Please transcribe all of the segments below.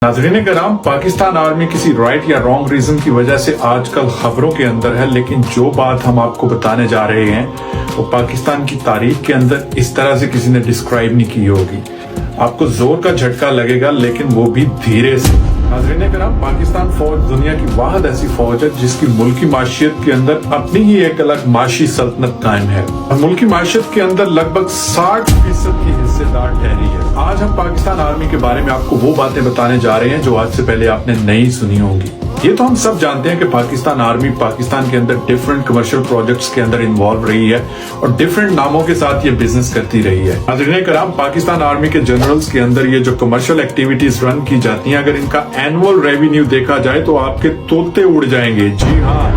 नाज़रीन कराम, पाकिस्तान आर्मी किसी राइट या रॉन्ग रीजन की वजह से आजकल खबरों के अंदर है, लेकिन जो बात हम आपको बताने जा रहे हैं वो पाकिस्तान की तारीख के अंदर इस तरह से किसी ने डिस्क्राइब नहीं की होगी। आपको जोर का झटका लगेगा, लेकिन वो भी धीरे से। नाज़रीन कराम, पाकिस्तान फौज दुनिया की वाहिद ऐसी फौज है जिसकी मुल्की माशियत के अंदर अपनी ही एक अलग माशी सल्तनत कायम है और मुल्की माशियत के अंदर लगभग 60% की हिस्सेदार ठहरी है। आज हम पाकिस्तान आर्मी के बारे में आपको वो बातें बताने जा रहे हैं जो आज से पहले आपने नहीं सुनी होंगी। ये तो हम सब जानते हैं कि पाकिस्तान आर्मी पाकिस्तान के अंदर डिफरेंट कमर्शियल प्रोजेक्ट्स के अंदर इन्वॉल्व रही है और डिफरेंट नामों के साथ ये बिजनेस करती रही है। नाज़रीन कराम, पाकिस्तान आर्मी के जनरल्स के अंदर ये जो कमर्शियल एक्टिविटीज रन की जाती हैं, अगर इनका एनुअल रेवेन्यू देखा जाए तो आपके तोते उड़ जाएंगे। जी हाँ,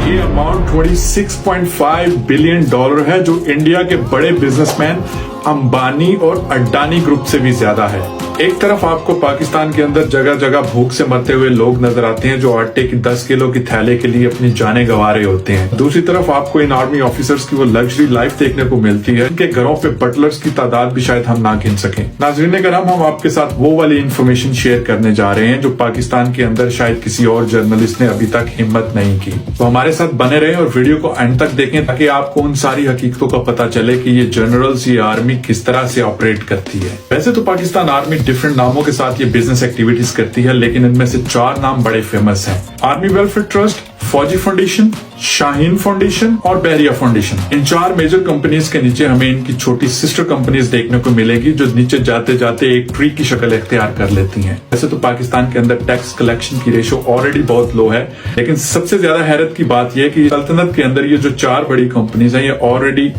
ये अमाउंट 26.5 बिलियन डॉलर है, जो इंडिया के बड़े बिजनेसमैन अंबानी और अडानी ग्रुप से भी ज्यादा है। एक तरफ आपको पाकिस्तान के अंदर जगह जगह भूख से मरते हुए लोग नजर आते हैं जो आटे की 10 किलो की थैले के लिए अपनी जानें गंवा रहे होते हैं। दूसरी तरफ आपको इन आर्मी ऑफिसर्स की वो लग्जरी लाइफ देखने को मिलती है इनके घरों पे बटलर्स की तादाद भी शायद हम ना गिन सकें। नाज़रीन कराम, हम आपके साथ वो वाली इन्फॉर्मेशन शेयर करने जा रहे हैं जो पाकिस्तान के अंदर शायद किसी और जर्नलिस्ट ने अभी तक हिम्मत नहीं की। तो हमारे साथ बने रहे और वीडियो को एंड तक देखें ताकि आपको उन सारी हकीकतों का पता चले कि ये जनरल्स, ये आर्मी किस तरह से ऑपरेट करती है। वैसे तो पाकिस्तान आर्मी डिफरेंट नामों के साथ ये बिजनेस एक्टिविटीज करती है, लेकिन इनमें से 4 नाम बड़े फेमस हैं। आर्मी वेलफेयर ट्रस्ट, फौजी फाउंडेशन, शाहीन फाउंडेशन और बहरिया फाउंडेशन। इन 4 मेजर कंपनीज के नीचे हमें इनकी छोटी सिस्टर कंपनीज देखने को मिलेगी जो नीचे जाते जाते एक ट्री की शक्ल इख्तियार कर लेती हैं। वैसे तो पाकिस्तान के अंदर टैक्स कलेक्शन की रेशो ऑलरेडी बहुत लो है, लेकिन सबसे ज्यादा हैरत की बात यह है कि सल्तनत के अंदर ये जो 4 बड़ी कंपनीज हैं, ये ऑलरेडी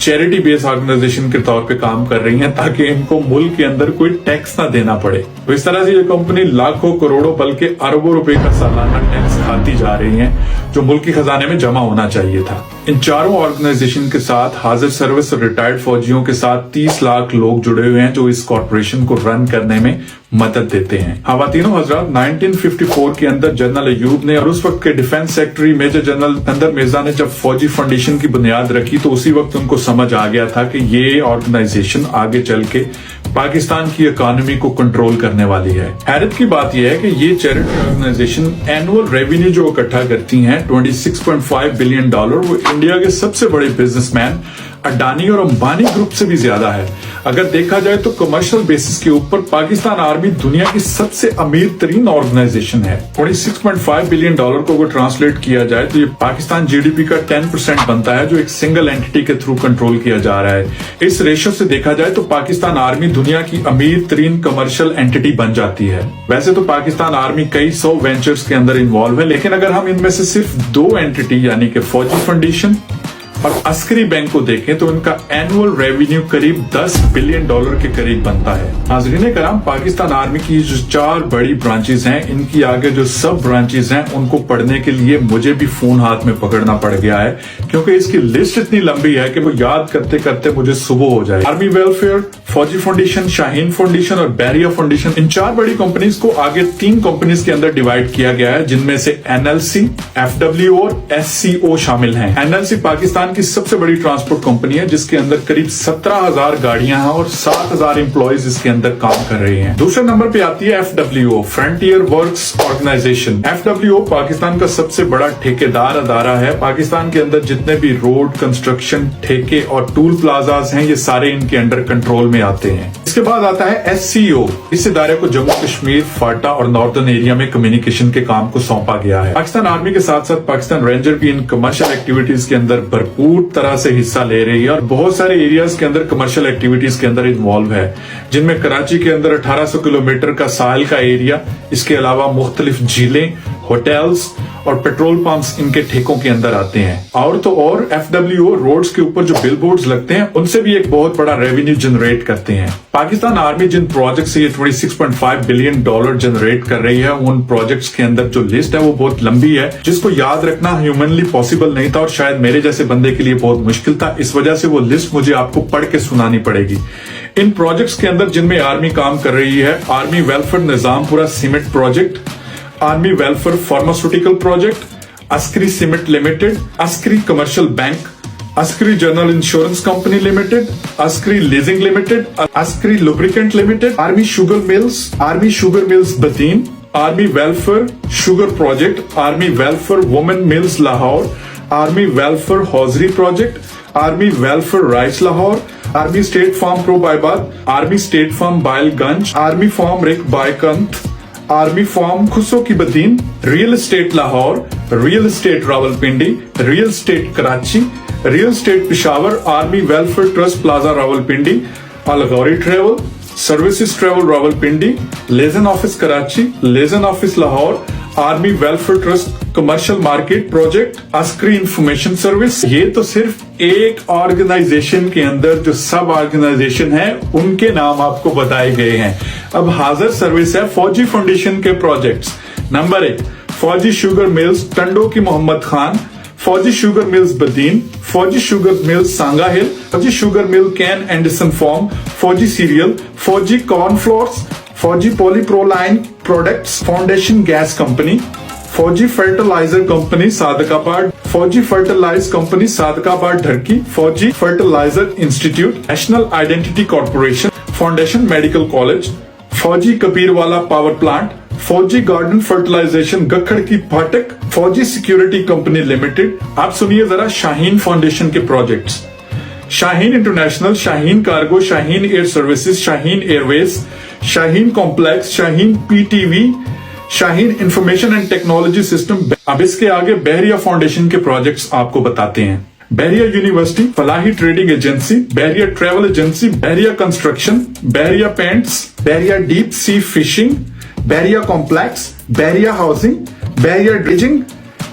चैरिटी बेस्ड ऑर्गेनाइजेशन के तौर पे काम कर रही हैं ताकि इनको मुल्क के अंदर कोई टैक्स ना देना पड़े। तो इस तरह से ये कंपनी लाखों करोड़ों बल्कि अरबों रुपए का सालाना टैक्स खाती जा रही हैं जो मुल्क के खजाने में जमा होना चाहिए था। इन चारों ऑर्गेनाइजेशन के साथ हाजिर सर्विस और रिटायर्ड फौजियों के साथ 30 लाख लोग जुड़े हुए हैं जो इस कॉर्पोरेशन को रन करने में मदद देते हैं। खवातीनो हजरात, 1954 के अंदर जनरल अयूब ने और उस वक्त के डिफेंस सेक्रेटरी मेजर जनरल अंदर मिर्जा ने जब फौजी फाउंडेशन की बुनियाद रखी तो उसी वक्त उनको समझ आ गया था कि ये ऑर्गेनाइजेशन आगे चल के पाकिस्तान की इकोनॉमी को कंट्रोल करने वाली है। हैरत की बात यह है कि ये चैरिटी ऑर्गेनाइजेशन एनुअल रेवेन्यू जो इकट्ठा करती हैं 26.5 बिलियन डॉलर, वो इंडिया के सबसे बड़े बिजनेसमैन अडानी और अंबानी ग्रुप से भी ज्यादा है। अगर देखा जाए तो कमर्शियल बेसिस के ऊपर पाकिस्तान आर्मी दुनिया की सबसे अमीर तरीन ऑर्गेनाइजेशन है। 26.5 बिलियन डॉलर को अगर ट्रांसलेट किया जाए तो ये पाकिस्तान जीडीपी का 10% बनता है जो एक सिंगल एंटिटी के थ्रू कंट्रोल किया जा रहा है। इस रेशो से देखा जाए तो पाकिस्तान आर्मी दुनिया की अमीर तरीन कमर्शियल एंटिटी बन जाती है। वैसे तो पाकिस्तान आर्मी कई 100 वेंचर्स के अंदर इन्वॉल्व है, लेकिन अगर हम इनमें से सिर्फ 2 एंटिटी यानी कि फौजी फाउंडेशन और अस्करी बैंक को देखें तो इनका एनुअल रेवेन्यू करीब 10 बिलियन डॉलर के करीब बनता है। नाज़रीन कराम, पाकिस्तान आर्मी की जो 4 बड़ी ब्रांचेस हैं, इनकी आगे जो सब ब्रांचेस हैं उनको पढ़ने के लिए मुझे भी फोन हाथ में पकड़ना पड़ गया है, क्योंकि इसकी लिस्ट इतनी लंबी है कि वो याद करते करते मुझे सुबह हो जाए। आर्मी वेलफेयर, फौजी फाउंडेशन, शाहीन फाउंडेशन और बहरिया फाउंडेशन, इन 4 बड़ी कंपनीज को आगे 3 कंपनीज के अंदर डिवाइड किया गया है, जिनमें से एनएलसी, एफडब्ल्यू और एससीओ शामिल हैं। एनएलसी पाकिस्तान की सबसे बड़ी ट्रांसपोर्ट कंपनी है जिसके अंदर करीब 17,000 गाड़ियां हैं और 7,000 एम्प्लॉइज इसके अंदर काम कर रहे हैं। दूसरे नंबर पे आती है एफडब्ल्यूओ, फ्रंटियर वर्क्स ऑर्गेनाइजेशन। एफडब्ल्यूओ पाकिस्तान का सबसे बड़ा ठेकेदार अदारा है। पाकिस्तान के अंदर जितने भी रोड कंस्ट्रक्शन, ठेके और टूल प्लाजाज हैं, ये सारे इनके अंडर कंट्रोल में आते हैं। इसके बाद आता है एससीओ। इस इदारे को जम्मू कश्मीर, फाटा और नॉर्दर्न एरिया में कम्युनिकेशन के काम को सौंपा गया है। पाकिस्तान आर्मी के साथ साथ पाकिस्तान रेंजर भी इन कमर्शियल एक्टिविटीज के अंदर भरपूर तरह से हिस्सा ले रही है और बहुत सारे एरियाज के अंदर कमर्शियल एक्टिविटीज के अंदर इन्वॉल्व है, जिनमें कराची के अंदर 1800 किलोमीटर का साहिल का एरिया, इसके अलावा मुख्तलिफ झीलें, होटल्स और पेट्रोल पंप्स इनके ठेकों के अंदर आते हैं। और तो और एफडब्ल्यूओ रोड्स के ऊपर जो बिलबोर्ड्स लगते हैं उनसे भी एक बहुत बड़ा रेवेन्यू जनरेट करते हैं। पाकिस्तान आर्मी जिन प्रोजेक्ट से ये 26.5 बिलियन डॉलर जनरेट कर रही है, उन प्रोजेक्ट्स के अंदर जो लिस्ट है वो बहुत लंबी है, जिसको याद रखना ह्यूमनली पॉसिबल नहीं था और शायद मेरे जैसे बंदे के लिए बहुत मुश्किल था। इस वजह से वो लिस्ट मुझे आपको पढ़ के सुनानी पड़ेगी। इन प्रोजेक्ट्स के अंदर जिनमें आर्मी काम कर रही है, army welfare Nizampura cement project, army welfare pharmaceutical project, Askari cement limited, Askari commercial bank, Askari General Insurance Company Limited, Askari Leasing Limited, Askari Lubricant Limited, Army Sugar Mills Badin, Army Welfare Sugar Project, Army Welfare Women Mills Lahore, Army Welfare Hosiery Project, Army Welfare Rice Lahore, Army State Farm Pro Baibad, Army State Farm Bailganj, Army Farm Rik Baikant, Army Farm Khusso Ki Badin, Real Estate Lahore, Real Estate Rawalpindi, Real Estate Karachi, Real Estate Peshawar, Army Welfare Trust Plaza Rawalpindi, Al Ghori Travel, Services Travel Rawalpindi, Liaison Office Karachi, Liaison Office Lahore, Army Welfare Trust Commercial Market Project, Askari Information Service। ये तो सिर्फ एक organisation के अंदर जो सब organisation है उनके नाम आपको बताए गए हैं। अब हाजिर सर्विस है फौजी फाउंडेशन के प्रोजेक्ट्स। नंबर 1, फौजी शुगर मिल्स टंडो की मोहम्मद खान, फौजी शुगर मिल्स बदीन, फौजी sugar mills Sangla hill, Fauji sugar mill cane Anderson farm, Fauji cereal, Fauji cornflakes, Fauji polypropylene products foundation gas company, Fauji fertiliser company Sadiqabad, Fauji fertilise company Sadiqabad Daharki, Fauji fertiliser institute, national identity corporation, foundation medical college, Fauji Kabirwala power plant, Fauji garden fertilisation Gakhar की फाटक, Fauji security company limited. आप सुनिए जरा Shaheen foundation के projects. Shaheen international, Shaheen cargo, Shaheen air services, Shaheen airways, Shaheen complex, Shaheen PTV, Shaheen information and technology system. अब इसके आगे बहरिया foundation के प्रोजेक्ट्स आपको बताते हैं। Bahria university, Falahi trading agency, Bahria travel agency, Bahria construction, Bahria paints, Bahria deep sea fishing, Bahria complex, Bahria housing, Bahria dredging,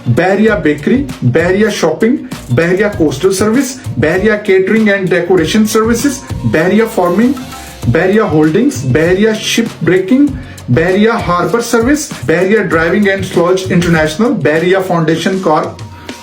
Bahria bakery, Bahria shopping, Bahria coastal service, Bahria catering and decoration services, Bahria farming, Bahria holdings, Bahria ship breaking, Bahria harbour service, Bahria driving and salvage international, Bahria foundation corp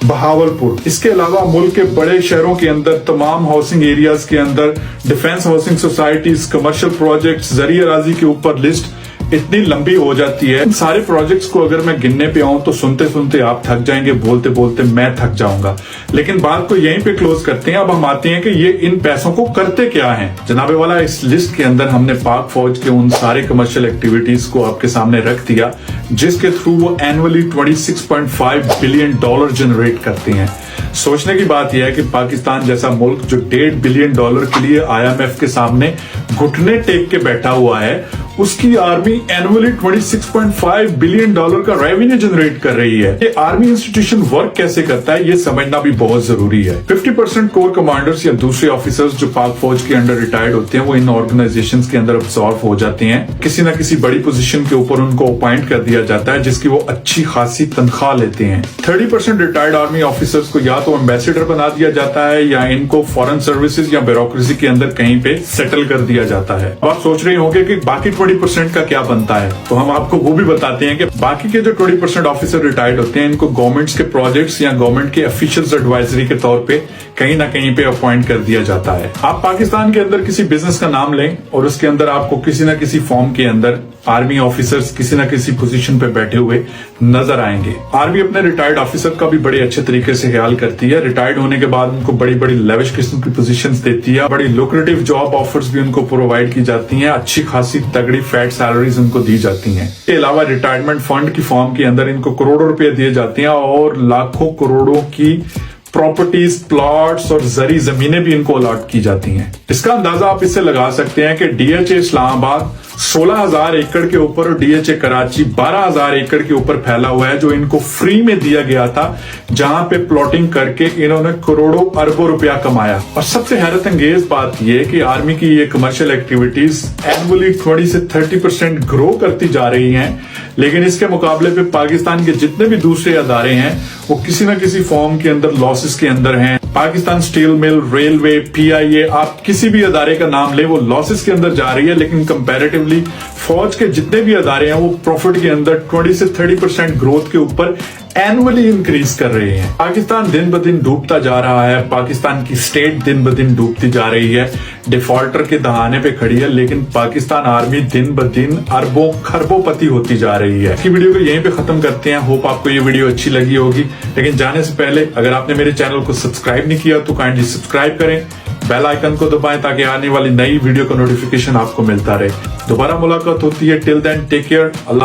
Bahawalpur. इसके अलावा मुल्क के बड़े शहरों के अंदर तमाम housing areas के अंदर defence housing societies, commercial projects, जरिया राजी के ऊपर लिस्ट इतनी लंबी हो जाती है। इन सारे प्रोजेक्ट्स को अगर मैं गिनने पे आऊं तो सुनते सुनते आप थक जाएंगे, बोलते बोलते मैं थक जाऊंगा। लेकिन बात को यहीं पे क्लोज करते हैं। अब हम आते हैं कि ये इन पैसों को करते क्या हैं। जनाबे वाला, इस लिस्ट के अंदर हमने पाक फौज के उन सारे कमर्शियल एक्टिविटीज को आपके सामने रख दिया जिसके थ्रू वो एनुअली $26.5 बिलियन जनरेट करते हैं। सोचने की बात यह है कि पाकिस्तान जैसा मुल्क जो $1.5 बिलियन के लिए IMF के सामने घुटने टेक के बैठा हुआ है, उसकी आर्मी एनुअली $26.5 बिलियन का रेवेन्यू जनरेट कर रही है। ये आर्मी इंस्टीट्यूशन वर्क कैसे करता है ये समझना भी बहुत जरूरी है। 50% कोर कमांडर्स या दूसरे ऑफिसर्स जो पाक फौज के अंडर रिटायर्ड होते हैं वो इन ऑर्गेनाइजेशंस के अंदर अब्सॉर्ब हो जाते हैं। किसी न किसी बड़ी पोजीशन के ऊपर उनको अपॉइंट कर दिया जाता है जिसकी वो अच्छी खासी तनख्वाह लेते हैं। 30% रिटायर्ड आर्मी ऑफिसर्स को या तो एम्बेसडर बना दिया जाता है या इनको फॉरेन सर्विसेज या ब्यूरोक्रेसी के अंदर कहीं पे सेटल कर दिया जाता है। आप सोच रहे होंगे कि बाकी 20% का क्या बनता है, तो हम आपको वो भी बताते हैं कि बाकी के जो 20% ऑफिसर रिटायर्ड होते हैं इनको गवर्नमेंट्स के प्रोजेक्ट्स या गवर्नमेंट के ऑफिशियल्स एडवाइजरी के तौर पे कहीं ना कहीं पे अपॉइंट कर दिया जाता है। आप पाकिस्तान के अंदर किसी बिजनेस का नाम लें और उसके अंदर आपको किसी न किसी फॉर्म के अंदर आर्मी ऑफिसर्स किसी न किसी पोजीशन पे बैठे हुए नजर आएंगे। आर्मी अपने रिटायर्ड ऑफिसर का भी बड़े अच्छे तरीके से ख्याल करती है। रिटायर्ड होने के बाद उनको बड़ी बड़ी लेविश किस्म की पोजीशंस देती है, बड़ी लुक्रेटिव जॉब ऑफर्स भी उनको प्रोवाइड की जाती हैं, अच्छी खासी तगड़ी फैट सैलरीज उनको दी जाती हैं। इसके अलावा रिटायरमेंट फंड की फॉर्म के अंदर इनको करोड़ों रुपए दिए जाते हैं और लाखों करोड़ों की प्रॉपर्टीज, प्लॉट्स और जरी जमीनें भी इनको अलॉट की जाती हैं। इसका अंदाजा आप इससे लगा सकते हैं कि DHA इस्लामाबाद 16,000 एकड़ के ऊपर और DHA कराची 12,000 एकड़ के ऊपर फैला हुआ है जो इनको फ्री में दिया गया था, जहां पे प्लॉटिंग करके इन्होंने करोड़ों अरबों रुपया कमाया। और सबसे हैरत अंगेज बात यह कि आर्मी की ये कमर्शियल एक्टिविटीज एनुअली 20 से 30% ग्रो करती जा रही हैं, लेकिन इसके मुकाबले पे पाकिस्तान के जितने भी दूसरे अदारे हैं वो किसी न किसी फॉर्म के अंदर लॉसेस के अंदर हैं। Pakistan steel mill, railway, PIA, आप किसी भी अदारे का नाम ले वो लॉसेस के अंदर जा रही है, लेकिन कंपैरेटिवली फौज के जितने भी अदारे हैं वो प्रॉफिट के अंदर 20 से 30% ग्रोथ के ऊपर एनुअली इंक्रीज कर रहे हैं। पाकिस्तान दिन ब दिन डूबता जा रहा है, पाकिस्तान की स्टेट दिन ब दिन डूबती जा रही है, डिफॉल्टर के दहाने पे खड़ी है, लेकिन पाकिस्तान आर्मी दिन ब दिन अरबों खरबों-पति होती जा रही है। की वीडियो को यहीं पे खत्म करते हैं। होप आपको ये वीडियो अच्छी लगी होगी, लेकिन जाने से पहले अगर आपने मेरे चैनल को सब्सक्राइब नहीं किया तो काइंडली सब्सक्राइब करें, बेल आइकन को दबाएं ताकि आने वाली नई वीडियो का नोटिफिकेशन आपको मिलता रहे। दोबारा मुलाकात होती है। Till then take care. अल्लाह